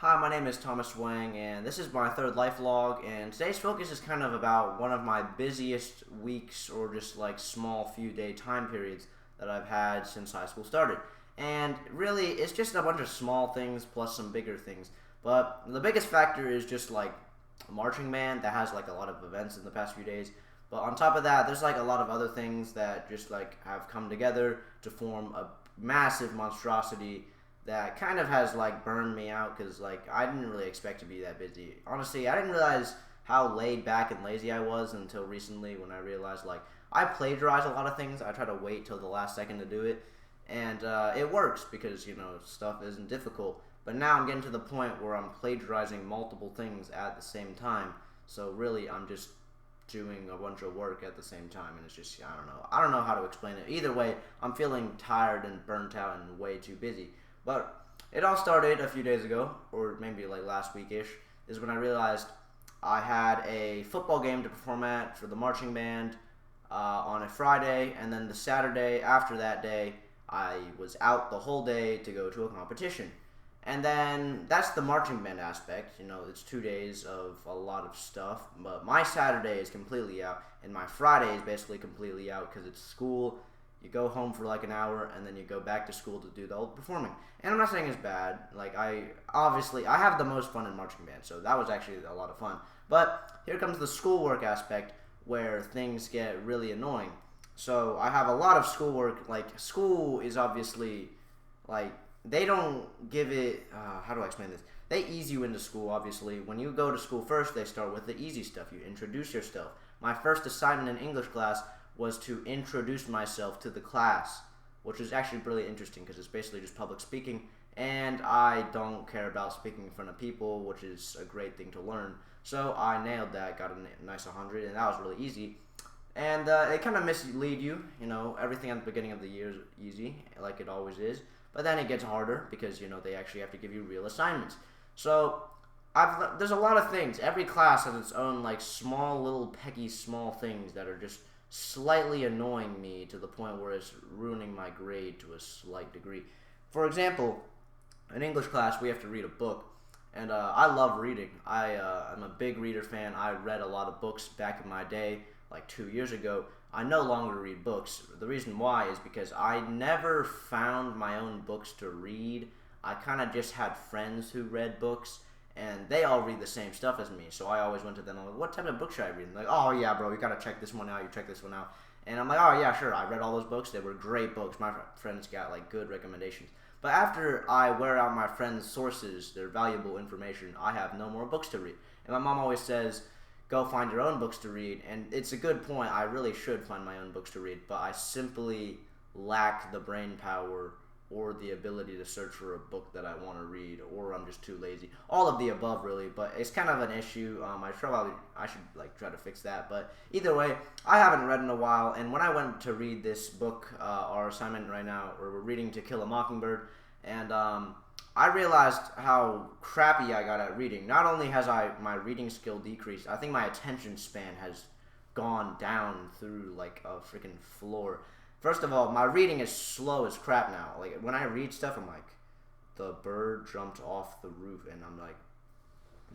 Hi, my name is Thomas Wang, and this is my third LifeLog, and today's focus is kind of about one of my busiest weeks or just like small few day time periods that I've had since high school started. And really, it's just a bunch of small things plus some bigger things. But the biggest factor is just like a marching band that has like a lot of events in the past few days. But on top of that, there's like a lot of other things that just like have come together to form a massive monstrosity that kind of has like burned me out because like I didn't really expect to be that busy. Honestly, I didn't realize how laid back and lazy I was until recently when I realized like I plagiarize a lot of things. I try to wait till the last second to do it, and it works because stuff isn't difficult. But now I'm getting to the point where I'm plagiarizing multiple things at the same time. So really, I'm just doing a bunch of work at the same time, and it's just I don't know how to explain it. Either way, I'm feeling tired and burnt out and way too busy. But it all started a few days ago, or maybe like last week-ish, is when I realized I had a football game to perform at for the marching band on a Friday, and then the Saturday after that day, I was out the whole day to go to a competition. And then that's the marching band aspect. It's 2 days of a lot of stuff, but my Saturday is completely out, and my Friday is basically completely out because it's school. You go home for like an hour, and then you go back to school to do the whole performing. And I'm not saying it's bad. Like I have the most fun in marching band, so that was actually a lot of fun. But here comes the schoolwork aspect where things get really annoying. So I have a lot of schoolwork. Like school is obviously like they don't give it. How do I explain this? They ease you into school. Obviously, when you go to school first, they start with the easy stuff. You introduce yourself. My first assignment in English class was to introduce myself to the class, which is actually really interesting because it's basically just public speaking, and I don't care about speaking in front of people, which is a great thing to learn. So I nailed that, got a nice 100, and that was really easy. And it kind of mislead you, everything at the beginning of the year is easy, like it always is, but then it gets harder because, they actually have to give you real assignments. So there's a lot of things. Every class has its own, like, small little pecky small things that are just slightly annoying me to the point where it's ruining my grade to a slight degree. For example, in English class, we have to read a book, and I love reading. I'm a big reader fan. I read a lot of books back in my day, like 2 years ago. I no longer read books. The reason why is because I never found my own books to read. I kind of just had friends who read books, and they all read the same stuff as me. So I always went to them. I'm like, what type of book should I read? And like, oh yeah, bro, you gotta check this one out. You check this one out. And I'm like, oh yeah, sure. I read all those books. They were great books. My friends got like good recommendations. But after I wear out my friends' sources, their valuable information, I have no more books to read. And my mom always says, go find your own books to read. And it's a good point. I really should find my own books to read. But I simply lack the brain power or the ability to search for a book that I want to read, or I'm just too lazy. All of the above, really, but it's kind of an issue. I should like try to fix that. But either way, I haven't read in a while, and when I went to read this book, our assignment right now, or we're reading To Kill a Mockingbird, and I realized how crappy I got at reading. Not only has my reading skill decreased, I think my attention span has gone down through like a freaking floor. First of all, my reading is slow as crap now. Like, when I read stuff, I'm like, the bird jumped off the roof, and I'm like,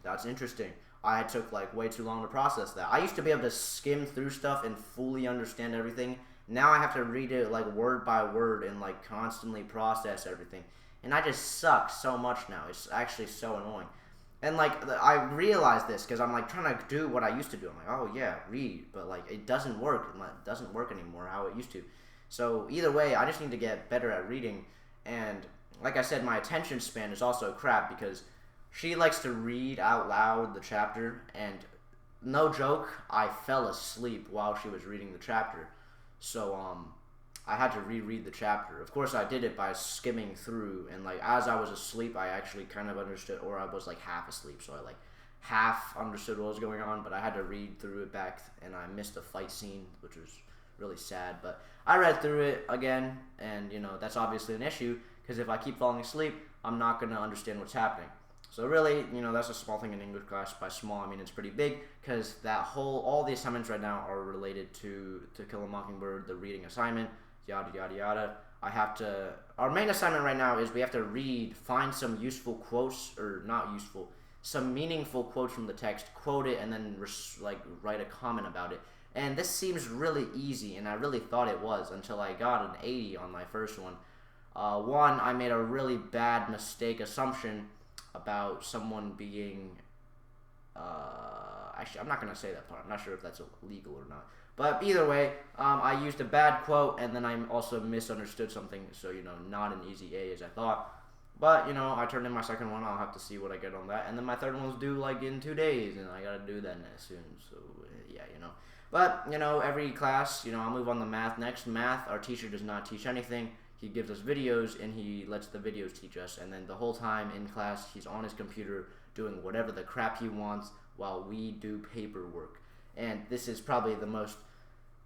that's interesting. I took, like, way too long to process that. I used to be able to skim through stuff and fully understand everything. Now I have to read it, like, word by word and, like, constantly process everything. And I just suck so much now. It's actually so annoying. And, like, I realize this because I'm, like, trying to do what I used to do. I'm like, oh, yeah, read. But, like, it doesn't work. It doesn't work anymore how it used to. So either way, I just need to get better at reading. And like I said, my attention span is also crap because she likes to read out loud the chapter, and no joke, I fell asleep while she was reading the chapter. So I had to reread the chapter. Of course, I did it by skimming through, and like as I was asleep, I actually kind of understood, or I was like half asleep, so I like half understood what was going on, but I had to read through it back, and I missed a fight scene, which was really sad. But I read through it again, and that's obviously an issue because if I keep falling asleep, I'm not going to understand what's happening. So really, that's a small thing in English class. By small, I mean it's pretty big because all the assignments right now are related to Kill a Mockingbird, the reading assignment, yada yada yada. our main assignment right now is we have to find some useful quotes, or not useful, some meaningful quotes from the text, quote it, and then write a comment about it. And this seems really easy, and I really thought it was until I got an 80 on my first one. One, I made a really bad assumption about someone being, actually, I'm not going to say that part. I'm not sure if that's illegal or not. But either way, I used a bad quote, and then I also misunderstood something, so, not an easy A as I thought. But, I turned in my second one. I'll have to see what I get on that. And then my third one's due, in 2 days, and I got to do that soon. So, yeah, But, every class, I'll move on to math next. Math, our teacher does not teach anything. He gives us videos, and he lets the videos teach us. And then the whole time in class, he's on his computer doing whatever the crap he wants while we do paperwork. And this is probably the most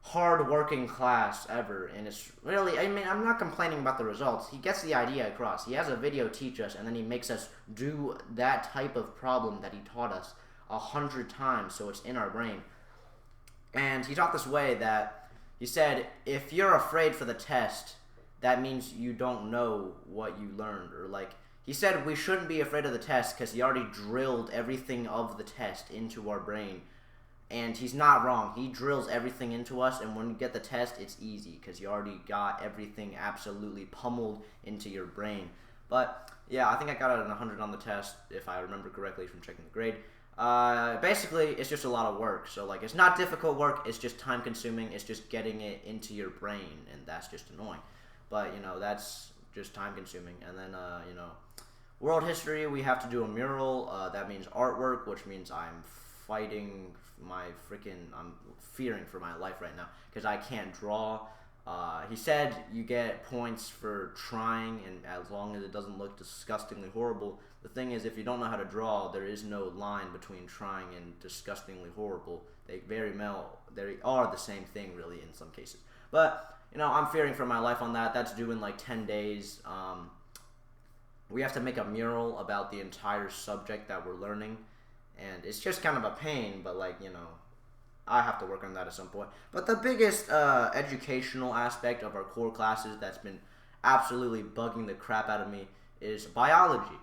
hard-working class ever. And it's really, I'm not complaining about the results. He gets the idea across. He has a video teach us, and then he makes us do that type of problem that he taught us 100 times, so it's in our brain. And he taught this way that he said, if you're afraid for the test, that means you don't know what you learned. Or he said we shouldn't be afraid of the test because he already drilled everything of the test into our brain. And he's not wrong. He drills everything into us, and when you get the test, it's easy because you already got everything absolutely pummeled into your brain. But yeah, I think I got it 100 on the test, if I remember correctly from checking the grade. Basically, it's just a lot of work. So, it's not difficult work. It's just time-consuming. It's just getting it into your brain, and that's just annoying. But, that's just time-consuming. And then, world history, we have to do a mural. That means artwork, which means I'm fearing for my life right now because I can't draw. He said you get points for trying, and as long as it doesn't look disgustingly horrible. The thing is, if you don't know how to draw, there is no line between trying and disgustingly horrible. They are the same thing, really, in some cases. But, I'm fearing for my life on that. That's due in 10 days. We have to make a mural about the entire subject that we're learning, and it's just kind of a pain, but, I have to work on that at some point. But the biggest educational aspect of our core classes that's been absolutely bugging the crap out of me is biology.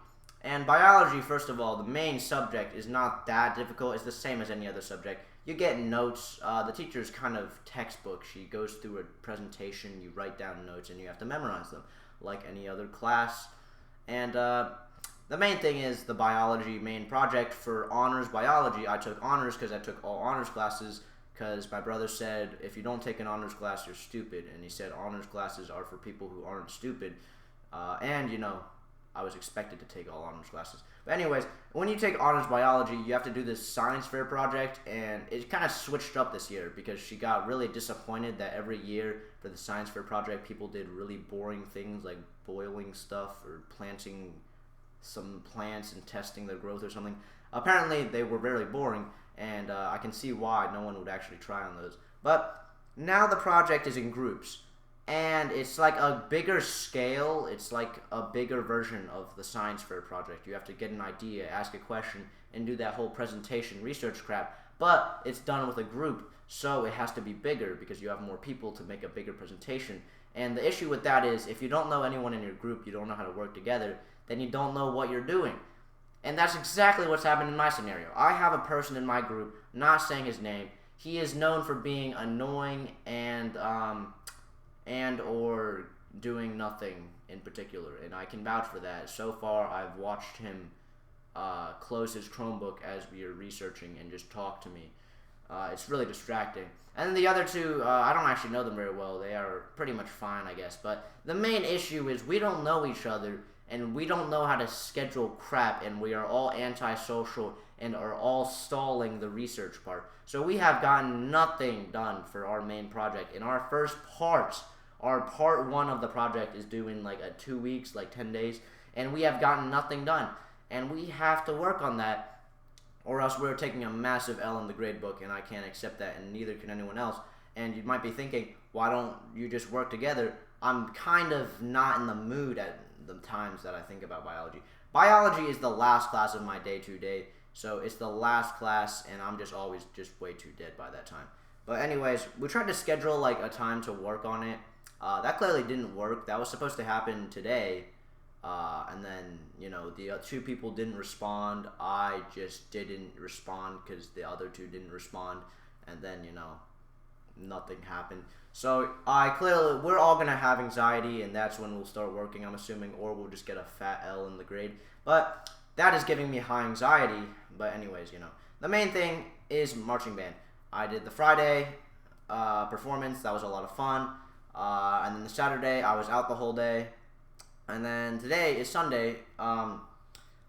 And biology, first of all, the main subject is not that difficult. It's the same as any other subject. You get notes. The teacher's kind of textbook. She goes through a presentation, you write down notes, and you have to memorize them like any other class. And the main thing is the biology main project for honors biology. I took honors because I took all honors classes because my brother said, if you don't take an honors class, you're stupid. And he said honors classes are for people who aren't stupid. I was expected to take all honors classes. But anyways, when you take honors biology, you have to do this science fair project, and it kind of switched up this year because she got really disappointed that every year for the science fair project, people did really boring things like boiling stuff or planting some plants and testing their growth or something. Apparently, they were very boring, and I can see why no one would actually try on those. But now the project is in groups. And it's like a bigger scale. It's like a bigger version of the science fair project. You have to get an idea, ask a question, and do that whole presentation research crap. But it's done with a group, so it has to be bigger because you have more people to make a bigger presentation. And the issue with that is if you don't know anyone in your group, you don't know how to work together, then you don't know what you're doing. And that's exactly what's happened in my scenario. I have a person in my group, not saying his name. He is known for being annoying and or doing nothing in particular, and I can vouch for that. So far, I've watched him close his Chromebook as we are researching and just talk to me. It's really distracting. And then the other two, I don't actually know them very well. They are pretty much fine, I guess. But the main issue is we don't know each other, and we don't know how to schedule crap, and we are all antisocial and are all stalling the research part. So we have gotten nothing done for our main project. In our first part, our part 1 of the project is due in 2 weeks, 10 days, and we have gotten nothing done. And we have to work on that, or else we're taking a massive L in the grade book, and I can't accept that, and neither can anyone else. And you might be thinking, why don't you just work together? I'm kind of not in the mood at the times that I think about biology. Biology is the last class of my day-to-day, so it's the last class, and I'm just always just way too dead by that time. But anyways, we tried to schedule a time to work on it. That clearly didn't work. That was supposed to happen today, and then the two people didn't respond. I just didn't respond because the other two didn't respond, and then nothing happened. So we're all gonna have anxiety, and that's when we'll start working, I'm assuming, or we'll just get a fat L in the grade. But that is giving me high anxiety. But anyways, the main thing is marching band. I did the Friday performance. That was a lot of fun. And then the Saturday, I was out the whole day. And then today is Sunday. I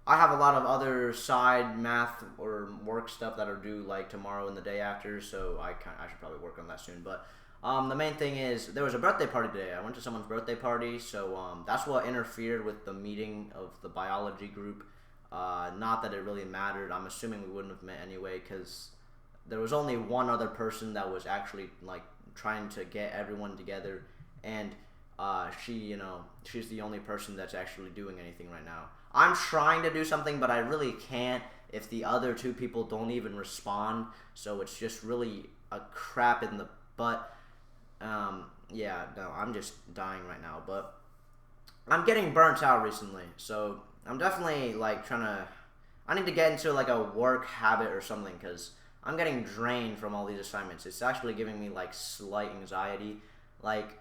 have a lot of other side math or work stuff that are due like tomorrow and the day after, so I should probably work on that soon. But the main thing is there was a birthday party today. I went to someone's birthday party, so that's what interfered with the meeting of the biology group. Not that it really mattered. I'm assuming we wouldn't have met anyway because there was only one other person that was actually like trying to get everyone together, and she's the only person that's actually doing anything right now. I'm trying to do something, but I really can't if the other two people don't even respond. So it's just really a crap in the butt. Yeah, no, I'm just dying right now. But I'm getting burnt out recently, so I'm definitely like I need to get into like a work habit or something because I'm getting drained from all these assignments. It's actually giving me like slight anxiety. Like,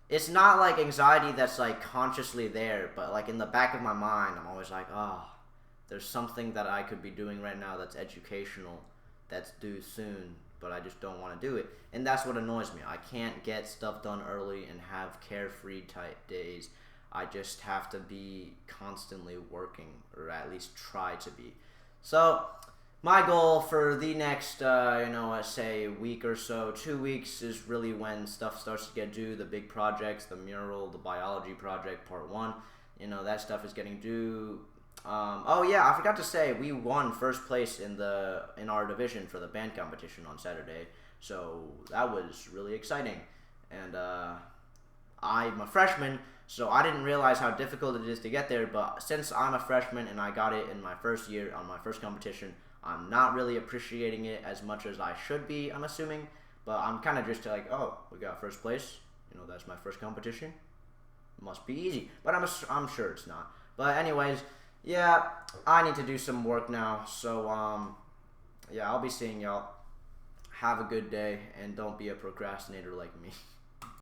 it's not like anxiety that's like consciously there, but like in the back of my mind, I'm always like, oh, there's something that I could be doing right now that's educational, that's due soon, but I just don't want to do it. And that's what annoys me. I can't get stuff done early and have carefree type days. I just have to be constantly working, or at least try to be. So my goal for the next, let's say week or so, 2 weeks, is really when stuff starts to get due. The big projects, the mural, the biology project, part 1, that stuff is getting due. Oh yeah, I forgot to say, we won first place in our division for the band competition on Saturday. So that was really exciting. And I'm a freshman, so I didn't realize how difficult it is to get there. But since I'm a freshman and I got it in my first year on my first competition, I'm not really appreciating it as much as I should be, I'm assuming. But I'm kind of just like, oh, we got first place. That's my first competition. Must be easy. But I'm sure it's not. But anyways, yeah, I need to do some work now. So, yeah, I'll be seeing y'all. Have a good day, and don't be a procrastinator like me.